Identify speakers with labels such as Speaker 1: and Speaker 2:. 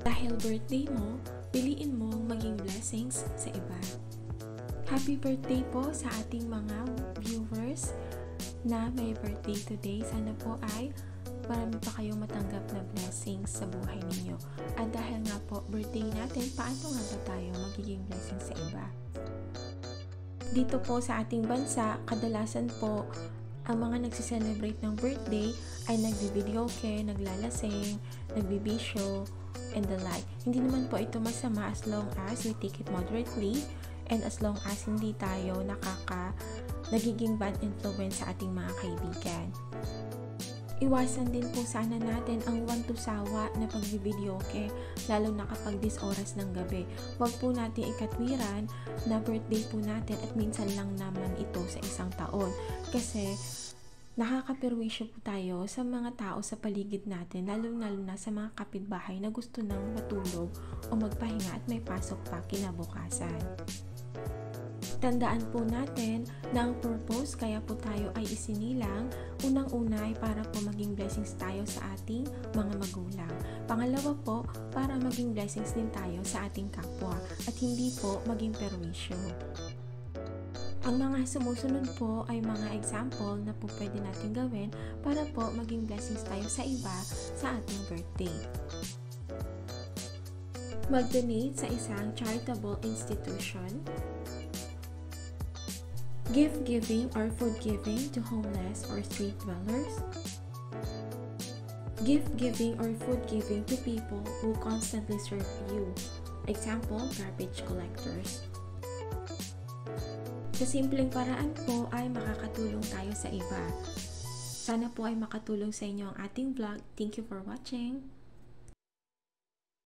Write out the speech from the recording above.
Speaker 1: Dahil birthday mo, piliin mong maging blessings sa iba. Happy birthday po sa ating mga viewers na may birthday today. Sana po ay marami pa kayong matanggap na blessings sa buhay ninyo. At dahil nga po birthday natin, paano nga ba tayo magiging blessings sa iba? Dito po sa ating bansa, kadalasan po ang mga nagsiselebrate ng birthday ay nagbi-videoke, naglalasing, nagbibisyo, and the like. Hindi naman po ito masama as long as we take it moderately and as long as hindi tayo nagiging bad influence sa ating mga kaibigan. Iwasan din po sana natin ang wantusawa na pagbi-videoke, lalo na kapag oras ng gabi. Huwag po natin ikatwiran na birthday po natin at minsan lang naman ito sa isang taon. Kasi nakakapirwisyo po tayo sa mga tao sa paligid natin, lalo na sa mga kapitbahay na gusto nang matulog o magpahinga at may pasok pa kinabukasan. Tandaan po natin na ang purpose kaya po tayo ay isinilang, unang-una ay para po maging blessings tayo sa ating mga magulang. Pangalawa po, para maging blessings din tayo sa ating kapwa at hindi po maging perwisyo. Ang mga sumusunod po ay mga example na po pwede natin gawin para po maging blessings tayo sa iba sa ating birthday. Mag-donate sa isang charitable institution. Gift giving or food giving to homeless or street dwellers. Gift giving or food giving to people who constantly serve you. Example, garbage collectors. Sa simpleng paraan po ay makakatulong tayo sa iba. Sana po ay makatulong sa inyo ang ating vlog. Thank you for watching!